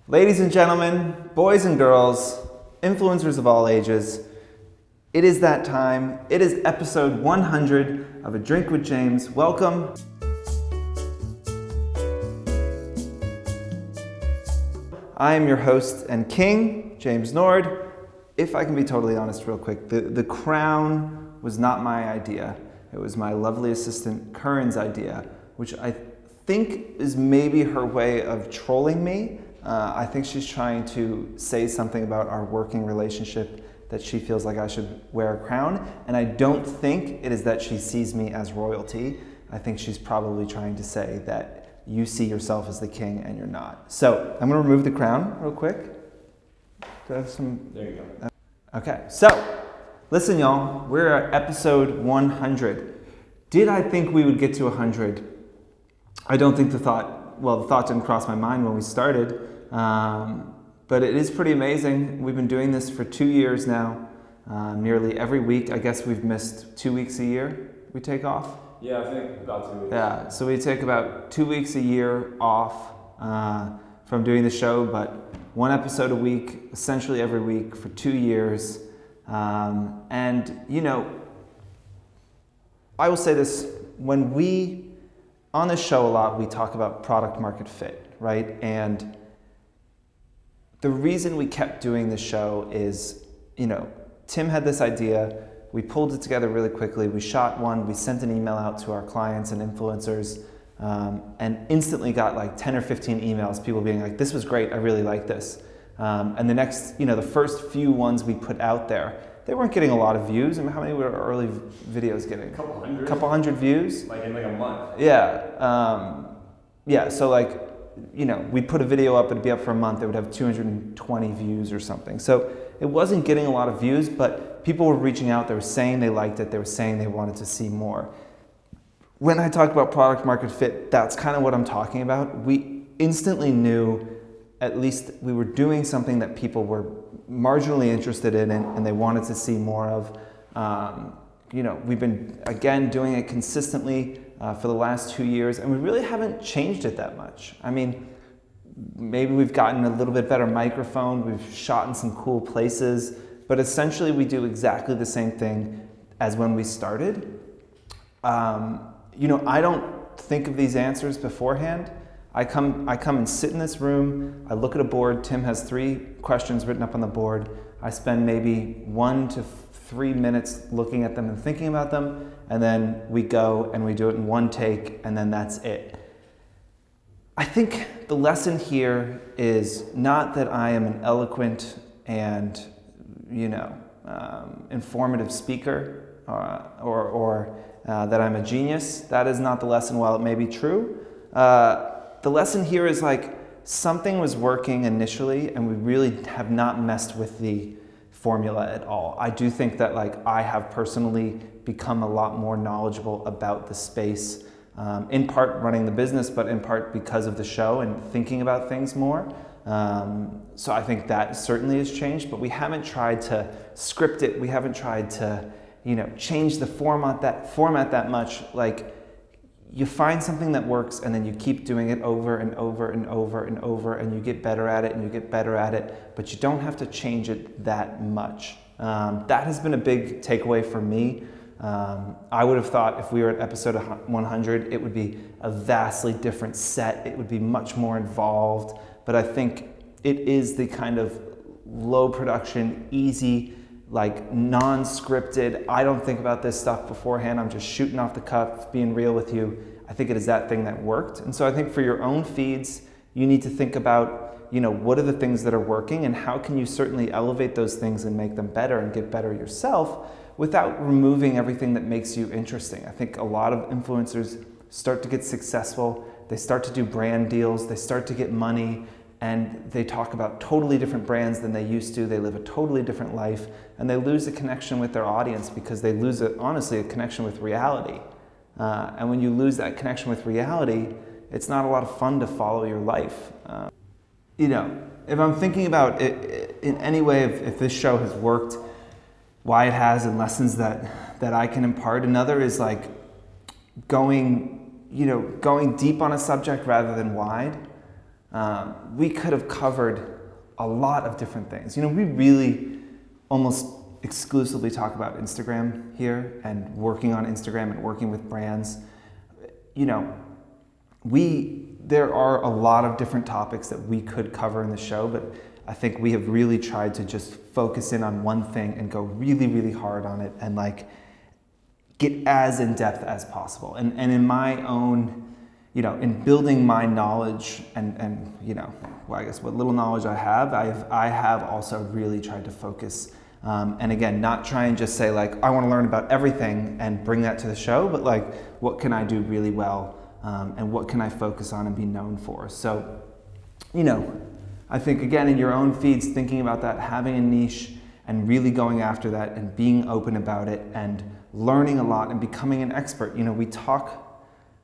Ladies and gentlemen, boys and girls, influencers of all ages, it is that time. It is episode 100 of A Drink with James. Welcome. I am your host and king, James Nord. If I can be totally honest real quick, the crown was not my idea. It was my lovely assistant, Curran's idea, which I think is maybe her way of trolling me. I think she's trying to say something about our working relationship that she feels like I should wear a crown. And I don't think it is that she sees me as royalty. I think she's probably trying to say that you see yourself as the king and you're not. So I'm gonna remove the crown real quick. Do I have some? There you go. Okay, so listen y'all, we're at episode 100. Did I think we would get to 100? I don't think the thought didn't cross my mind when we started. But it is pretty amazing. We've been doing this for 2 years now, nearly every week. I guess we've missed 2 weeks a year we take off. Yeah, I think about 2 weeks. Yeah, so we take about 2 weeks a year off from doing the show, but one episode a week, essentially every week for 2 years. And you know, I will say this, on this show a lot, we talk about product market fit, right? And the reason we kept doing this show is, you know, Tim had this idea, we pulled it together really quickly, we shot one, we sent an email out to our clients and influencers, and instantly got like 10 or 15 emails, people being like, this was great, I really like this. And the next, you know, the first few ones we put out there, they weren't getting a lot of views. I mean, how many were our early videos getting? A couple hundred. Couple hundred views? Like in like a month. Yeah. Yeah, so like, you know, we'd put a video up, it'd be up for a month, it would have 220 views or something. So it wasn't getting a lot of views, but people were reaching out, they were saying they liked it, they were saying they wanted to see more. When I talk about product market fit, that's kind of what I'm talking about. We instantly knew at least we were doing something that people were marginally interested in and they wanted to see more of. You know, we've been, again, doing it consistently for the last 2 years, and we really haven't changed it that much. I mean, maybe we've gotten a little bit better microphone, we've shot in some cool places, but essentially we do exactly the same thing as when we started. You know, I don't think of these answers beforehand. I come and sit in this room, I look at a board, Tim has 3 questions written up on the board, I spend maybe 1 to 3 minutes looking at them and thinking about them, and then we go and we do it in one take, and then that's it. I think the lesson here is not that I am an eloquent and, you know, informative speaker or that I'm a genius. That is not the lesson, while it may be true. The lesson here is like something was working initially and we really have not messed with the formula at all. I do think that like I have personally become a lot more knowledgeable about the space, in part running the business, but in part because of the show and thinking about things more. So I think that certainly has changed, but we haven't tried to script it. We haven't tried to, you know, change the format that much. Like, you find something that works and then you keep doing it over and over and over and over, and you get better at it and you get better at it, but you don't have to change it that much. That has been a big takeaway for me. I would have thought if we were at episode 100, it would be a vastly different set. It would be much more involved, but I think it is the kind of low production, easy, like non-scripted, I don't think about this stuff beforehand, I'm just shooting off the cuff, being real with you. I think it is that thing that worked. And so I think for your own feeds, you need to think about, you know, what are the things that are working and how can you certainly elevate those things and make them better and get better yourself without removing everything that makes you interesting. I think a lot of influencers start to get successful, they start to do brand deals, they start to get money, and they talk about totally different brands than they used to. They live a totally different life, and they lose a connection with their audience because they lose, honestly, a connection with reality. And when you lose that connection with reality, it's not a lot of fun to follow your life. You know, if I'm thinking about it in any way, if this show has worked, why it has, and lessons that I can impart, another is like going deep on a subject rather than wide. We could have covered a lot of different things. You know, we really almost exclusively talk about Instagram here and working on Instagram and working with brands. You know, there are a lot of different topics that we could cover in the show, but I think we have really tried to just focus in on one thing and go really, really hard on it and like get as in depth as possible. And in my own, you know, in building my knowledge and you know, well, I guess what little knowledge I have also really tried to focus. And again, not try and just say like, I want to learn about everything and bring that to the show, but like, what can I do really well? And what can I focus on and be known for? So, you know, I think again, in your own feeds, thinking about that, having a niche and really going after that and being open about it and learning a lot and becoming an expert. You know, we talk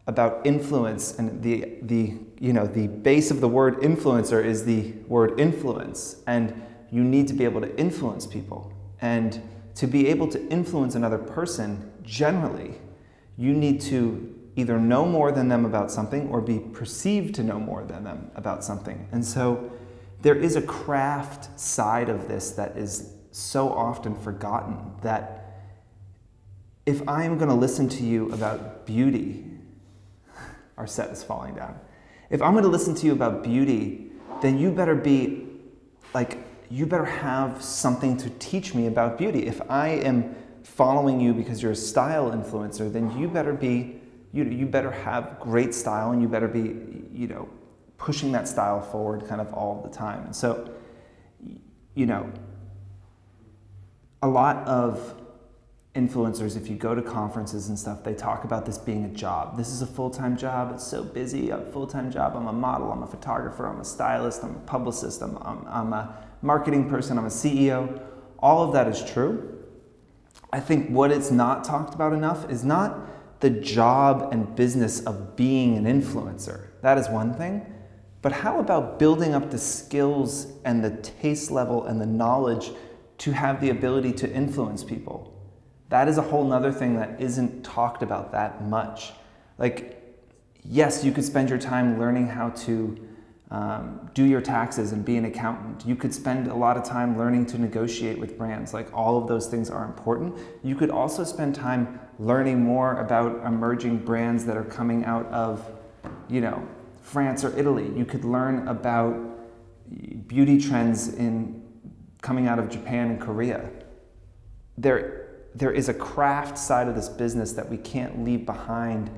about influence, and the base of the word influencer is the word influence, and you need to be able to influence people. And to be able to influence another person, generally, you need to either know more than them about something or be perceived to know more than them about something. And so there is a craft side of this that is so often forgotten, that if I'm going to listen to you about beauty, our set is falling down. If I'm going to listen to you about beauty, then you better be like, you better have something to teach me about beauty. If I am following you because you're a style influencer, then you better be, you better have great style, and you better be, you know, pushing that style forward kind of all the time. And so, you know, a lot of influencers, if you go to conferences and stuff, they talk about this being a job. This is a full-time job. It's so busy. I'm a full-time job. I'm a model. I'm a photographer. I'm a stylist. I'm a publicist. I'm a marketing person. I'm a CEO. All of that is true. I think what it's not talked about enough is not the job and business of being an influencer. That is one thing. But how about building up the skills and the taste level and the knowledge to have the ability to influence people? That is a whole nother thing that isn't talked about that much. Like, yes, you could spend your time learning how to do your taxes and be an accountant. You could spend a lot of time learning to negotiate with brands. Like, all of those things are important. You could also spend time learning more about emerging brands that are coming out of, you know, France or Italy. You could learn about beauty trends coming out of Japan and Korea. There is a craft side of this business that we can't leave behind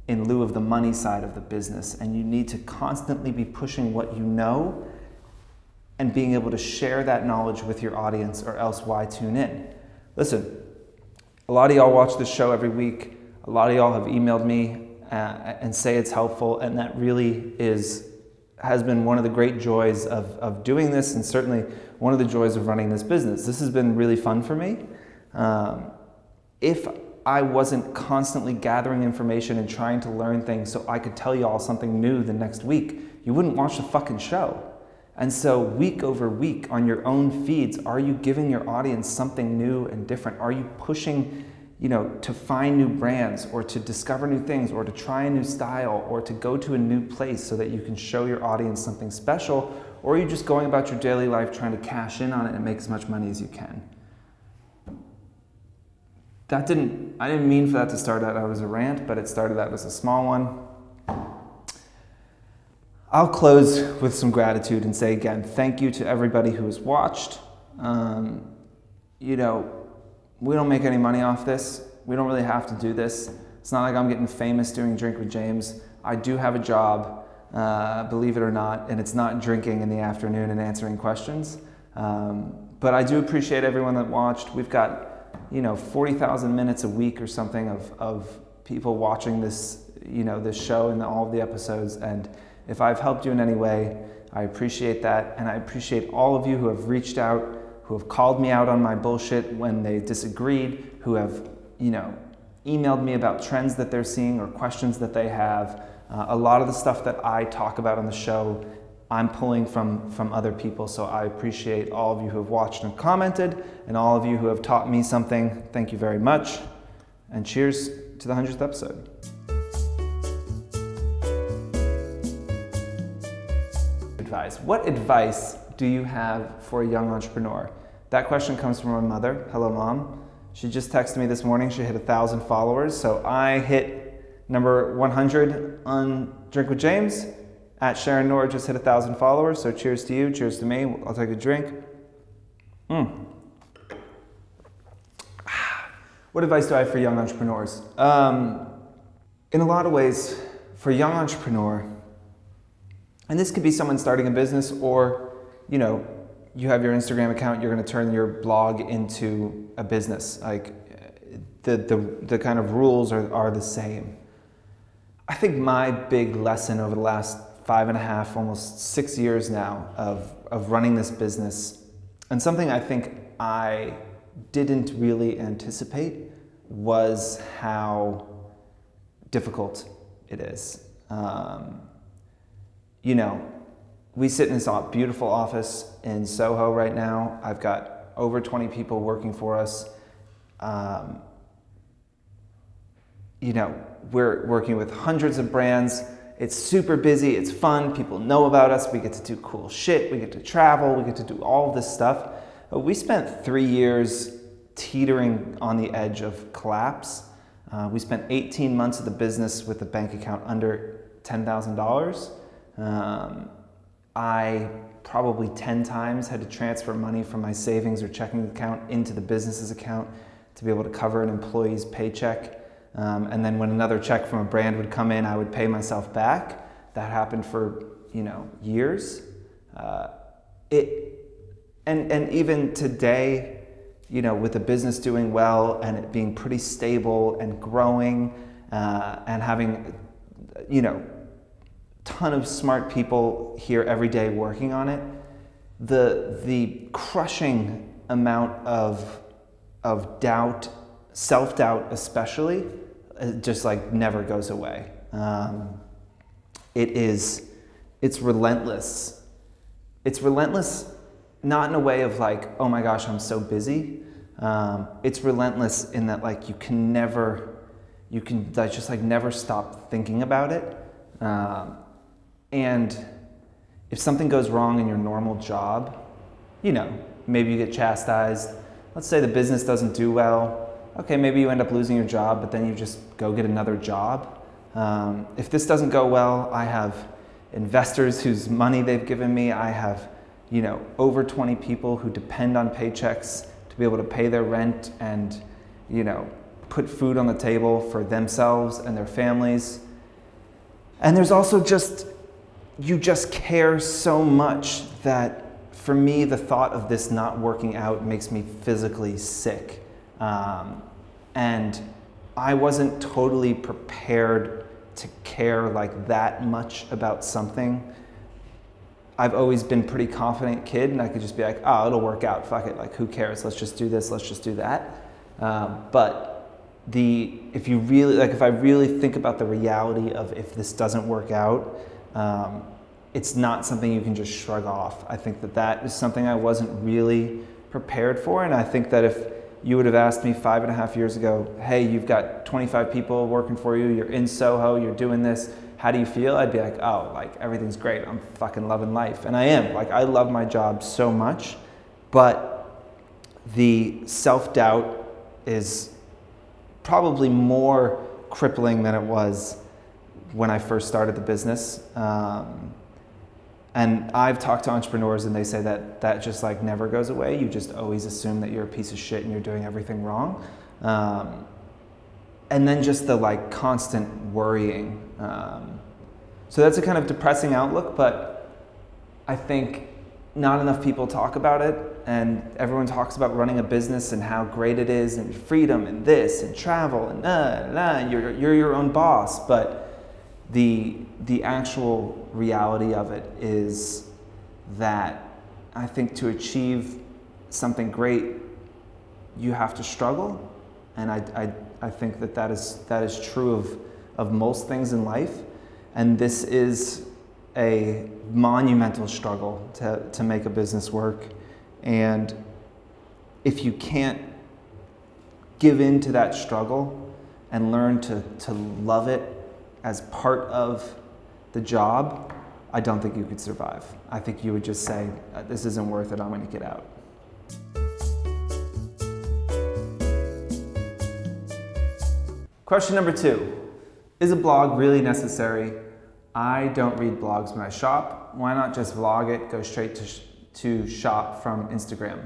in lieu of the money side of the business. And you need to constantly be pushing what you know and being able to share that knowledge with your audience, or else why tune in? Listen, a lot of y'all watch this show every week. A lot of y'all have emailed me and say it's helpful, and that really has been one of the great joys of doing this, and certainly one of the joys of running this business. This has been really fun for me. If I wasn't constantly gathering information and trying to learn things so I could tell you all something new the next week, you wouldn't watch the fucking show. And so week over week on your own feeds, are you giving your audience something new and different? Are you pushing, you know, to find new brands, or to discover new things, or to try a new style, or to go to a new place so that you can show your audience something special? Or are you just going about your daily life trying to cash in on it and make as much money as you can? I didn't mean for that to start out as a rant, but it started out as a small one. I'll close with some gratitude and say again, thank you to everybody who has watched. You know, we don't make any money off this. We don't really have to do this. It's not like I'm getting famous doing Drink with James. I do have a job, believe it or not, and it's not drinking in the afternoon and answering questions. But I do appreciate everyone that watched. We've got, you know, 40,000 minutes a week or something of people watching this, you know, this show and all of the episodes. And if I've helped you in any way, I appreciate that. And I appreciate all of you who have reached out, who have called me out on my bullshit when they disagreed, who have, you know, emailed me about trends that they're seeing or questions that they have. A lot of the stuff that I talk about on the show, I'm pulling from other people. So I appreciate all of you who have watched and commented, and all of you who have taught me something. Thank you very much. And cheers to the 100th episode. advice. What advice do you have for a young entrepreneur? That question comes from my mother. Hello, Mom. She just texted me this morning. She hit 1,000 followers. So I hit number 100 on Drink with James. At Sharon Nord just hit 1,000 followers. So cheers to you. Cheers to me. I'll take a drink. What advice do I have for young entrepreneurs? In a lot of ways, for a young entrepreneur, and this could be someone starting a business, or you have your Instagram account, you're going to turn your blog into a business. Like the kind of rules are the same. I think my big lesson over the last 5.5, almost 6 years now of running this business, and something I think I didn't really anticipate, was how difficult it is. We sit in this beautiful office in Soho right now. I've got over 20 people working for us. We're working with hundreds of brands. It's super busy, it's fun, people know about us, we get to do cool shit, we get to travel, we get to do all of this stuff. But we spent 3 years teetering on the edge of collapse. We spent 18 months of the business with a bank account under $10,000. I probably 10 times had to transfer money from my savings or checking account into the business's account to be able to cover an employee's paycheck. And then when another check from a brand would come in, I would pay myself back. That happened for, years. And even today, with the business doing well and it being pretty stable and growing, and having, ton of smart people here every day working on it, the crushing amount of doubt, self-doubt especially, just like never goes away. It's relentless. It's relentless, not in a way of like, oh my gosh, I'm so busy. It's relentless in that like you can just like never stop thinking about it. And if something goes wrong in your normal job, maybe you get chastised. Let's say the business doesn't do well. Okay, maybe you end up losing your job, but then you just go get another job. If this doesn't go well, I have investors whose money they've given me. I have, over 20 people who depend on paychecks to be able to pay their rent and, put food on the table for themselves and their families. And there's also you just care so much that for me, the thought of this not working out makes me physically sick. And I wasn't totally prepared to care like that much about something. I've always been a pretty confident kid, and I could just be like, oh, it'll work out, fuck it, like who cares, let's just do this, let's just do that. But if I really think about the reality of if this doesn't work out, it's not something you can just shrug off. I think that is something I wasn't really prepared for, and I think that if you would have asked me 5.5 years ago, hey, you've got 25 people working for you, you're in Soho, you're doing this, how do you feel? I'd be like, oh, like everything's great, I'm fucking loving life. And I am, like I love my job so much, but the self-doubt is probably more crippling than it was when I first started the business. And I've talked to entrepreneurs and they say that just like never goes away. You just always assume that you're a piece of shit and you're doing everything wrong. And then just the like constant worrying. So that's a kind of depressing outlook, but I think not enough people talk about it, and everyone talks about running a business and how great it is and freedom and this and travel and you're your own boss, but the actual reality of it is that I think to achieve something great, you have to struggle, and I think that is true of most things in life, and this is a monumental struggle to make a business work. And if you can't give in to that struggle and learn to love it as part of the job, I don't think you could survive. I think you would just say, this isn't worth it, I'm gonna get out. Question number 2, is a blog really necessary? I don't read blogs when I shop. Why not just vlog it, go straight to shop from Instagram?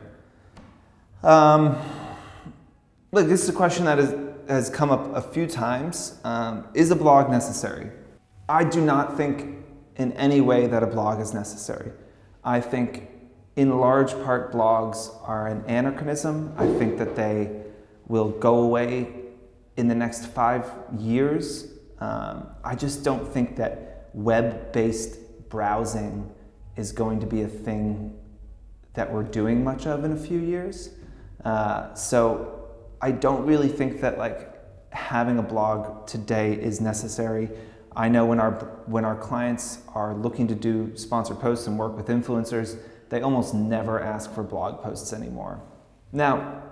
Look, this is a question that has come up a few times. Is a blog necessary? I do not think in any way that a blog is necessary. I think in large part blogs are an anachronism. I think that they will go away in the next 5 years. I just don't think that web-based browsing is going to be a thing that we're doing much of in a few years. So I don't really think that having a blog today is necessary. I know when our clients are looking to do sponsored posts and work with influencers, they almost never ask for blog posts anymore. Now,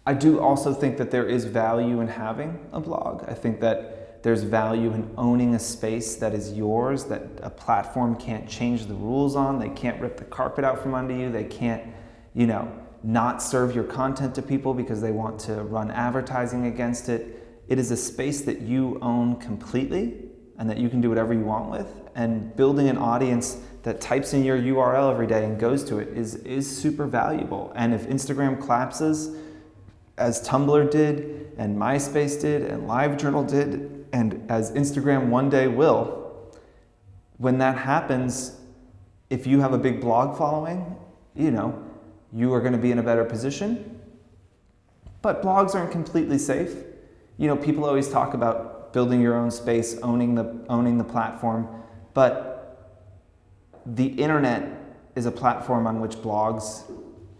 I do also think that there is value in having a blog. I think that there's value in owning a space that is yours, that a platform can't change the rules on. They can't rip the carpet out from under you. They can't, not serve your content to people because they want to run advertising against it. It is a space that you own completely and that you can do whatever you want with. And building an audience that types in your URL every day and goes to it is super valuable. And if Instagram collapses, as Tumblr did, and MySpace did, and LiveJournal did, and as Instagram one day will, when that happens, if you have a big blog following, you are going to be in a better position. But blogs aren't completely safe. People always talk about building your own space, owning the platform, but the internet is a platform on which blogs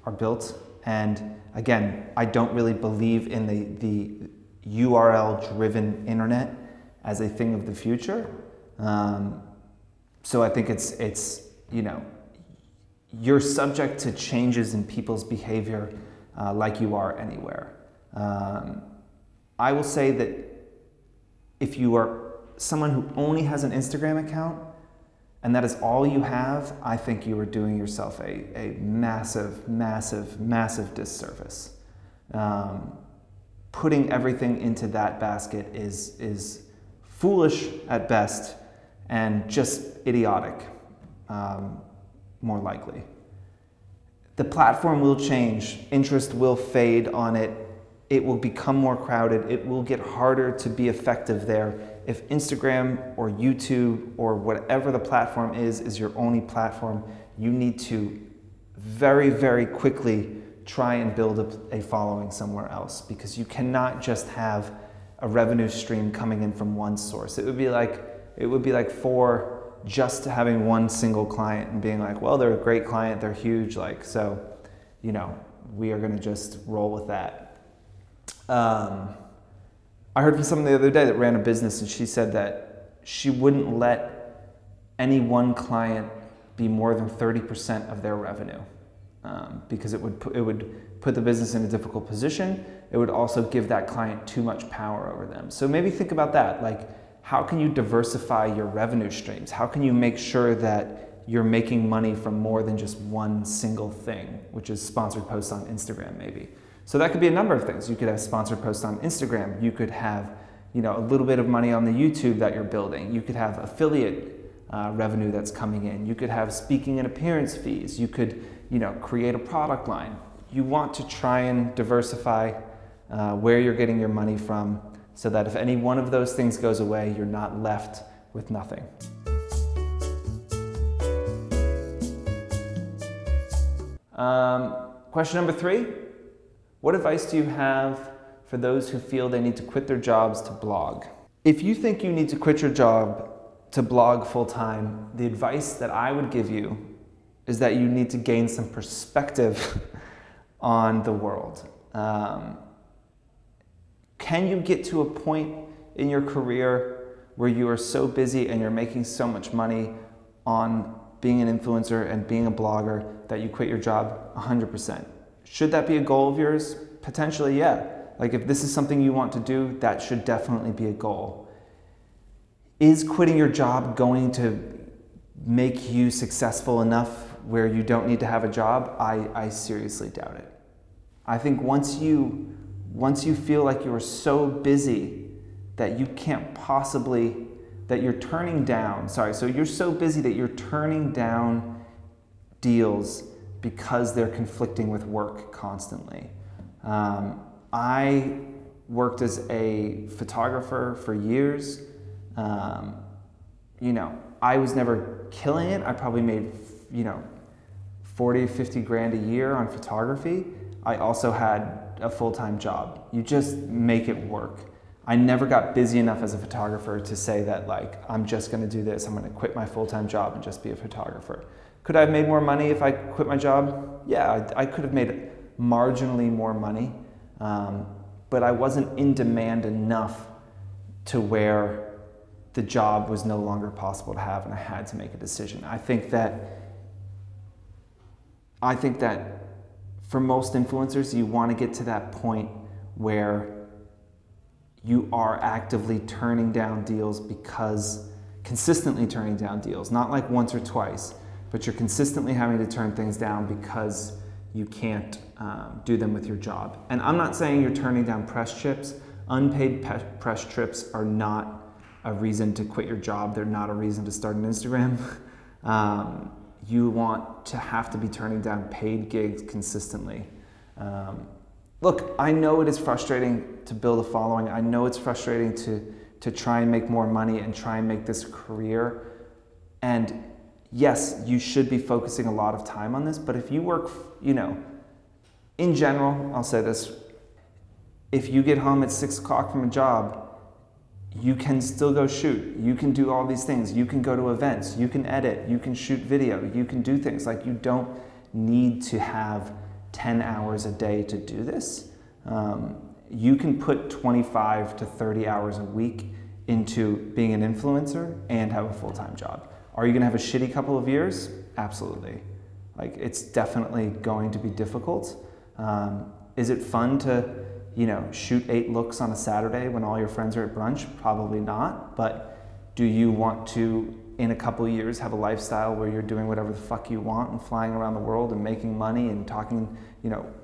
are built. And again, I don't really believe in the URL-driven internet as a thing of the future. So I think it's you're subject to changes in people's behavior like you are anywhere. I will say that if you are someone who only has an Instagram account and that is all you have, I think you are doing yourself a massive, massive, massive disservice. Putting everything into that basket is foolish at best and just idiotic, more likely. The platform will change, interest will fade on it, it will become more crowded, it will get harder to be effective there. If Instagram or YouTube or whatever the platform is your only platform, you need to very, very quickly try and build a following somewhere else, because you cannot just have a revenue stream coming in from one source. It would be like Fohr just having one single client and being like, well, they're a great client, they're huge, so we are going to just roll with that. I heard from someone the other day that ran a business, and she said that she wouldn't let any one client be more than 30% of their revenue, because it would put the business in a difficult position. It would also give that client too much power over them. So maybe think about that. How can you diversify your revenue streams? How can you make sure that you're making money from more than just one single thing, which is sponsored posts on Instagram maybe? So that could be a number of things. You could have sponsored posts on Instagram. You could have, a little bit of money on the YouTube that you're building. You could have affiliate revenue that's coming in. You could have speaking and appearance fees. You could, create a product line. You want to try and diversify where you're getting your money from, so that if any one of those things goes away, you're not left with nothing. Question number 3. What advice do you have for those who feel they need to quit their jobs to blog? If you think you need to quit your job to blog full-time, the advice that I would give you is that you need to gain some perspective on the world. Can you get to a point in your career where you are so busy and you're making so much money on being an influencer and being a blogger that you quit your job 100%? Should that be a goal of yours? Potentially, yeah. If this is something you want to do, that should definitely be a goal. Is quitting your job going to make you successful enough where you don't need to have a job, I seriously doubt it. I think once you feel like you're so busy that you can't possibly, that you're turning down, so you're so busy that you're turning down deals because they're conflicting with work constantly. I worked as a photographer for years. You know, I was never killing it. I probably made, 40, 50 grand a year on photography. I also had a full-time job. You just make it work. I never got busy enough as a photographer to say that, like, I'm just gonna do this. I'm gonna quit my full-time job and just be a photographer. Could I have made more money if I quit my job? Yeah, I could have made marginally more money, but I wasn't in demand enough to where the job was no longer possible to have and I had to make a decision. I think that for most influencers, you want to get to that point where you are actively turning down deals consistently turning down deals, not like once or twice, but you're consistently having to turn things down because you can't do them with your job. And I'm not saying you're turning down press trips. Unpaid press trips are not a reason to quit your job. They're not a reason to start an Instagram. You want to have to be turning down paid gigs consistently. Look, I know it is frustrating to build a following. I know it's frustrating to try and make more money and try and make this a career. And yes, you should be focusing a lot of time on this, but if you work, in general, I'll say this, if you get home at 6 o'clock from a job, you can still go shoot. You can do all these things. You can go to events. You can edit. You can shoot video. You can do things. Like, you don't need to have 10 hours a day to do this. You can put 25 to 30 hours a week into being an influencer and have a full-time job. Are you gonna have a shitty couple of years? Absolutely. Like, it's definitely going to be difficult. Is it fun to shoot 8 looks on a Saturday when all your friends are at brunch? Probably not, but do you want to, in a couple of years, have a lifestyle where you're doing whatever the fuck you want and flying around the world and making money and talking,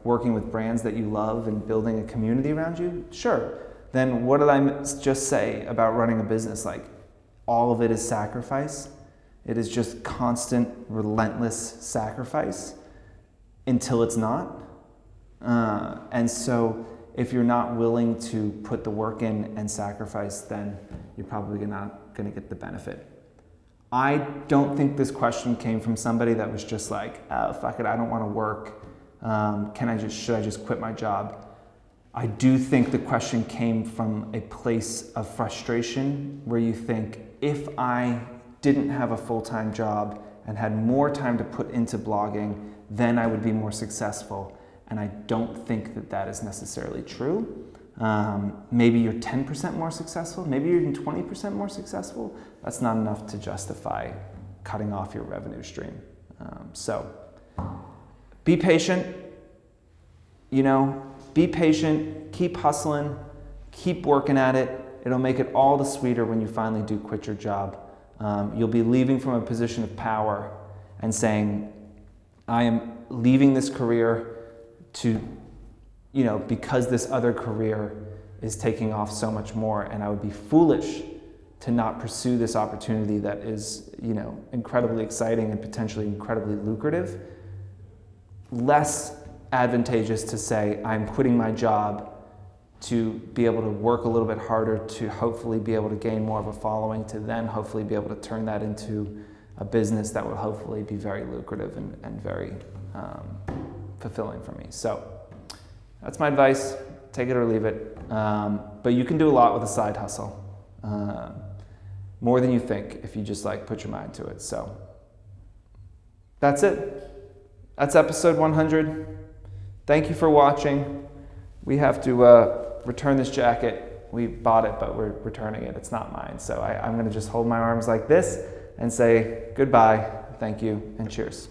working with brands that you love and building a community around you? Sure. Then what did I just say about running a business? Like, all of it is sacrifice. It is just constant, relentless sacrifice until it's not. And so, if you're not willing to put the work in and sacrifice, then you're probably not going to get the benefit. I don't think this question came from somebody that was just like, oh, fuck it, I don't want to work. Should I just quit my job? I do think the question came from a place of frustration where you think, if I didn't have a full-time job and had more time to put into blogging, then I would be more successful. And I don't think that that is necessarily true. Maybe you're 10% more successful, maybe you're even 20% more successful. That's not enough to justify cutting off your revenue stream. So be patient, be patient, keep hustling, keep working at it. It'll make it all the sweeter when you finally do quit your job. You'll be leaving from a position of power and saying, I am leaving this career because this other career is taking off so much more, and I would be foolish to not pursue this opportunity that is, incredibly exciting and potentially incredibly lucrative. Less advantageous to say, I'm quitting my job to be able to work a little bit harder to hopefully be able to gain more of a following, to then hopefully be able to turn that into a business that will hopefully be very lucrative and very fulfilling for me. So that's my advice. Take it or leave it. But you can do a lot with a side hustle. More than you think if you just put your mind to it. So that's it. That's episode 100. Thank you for watching. We have to return this jacket. We bought it, but we're returning it. It's not mine. So I'm going to just hold my arms like this and say goodbye, thank you, and cheers.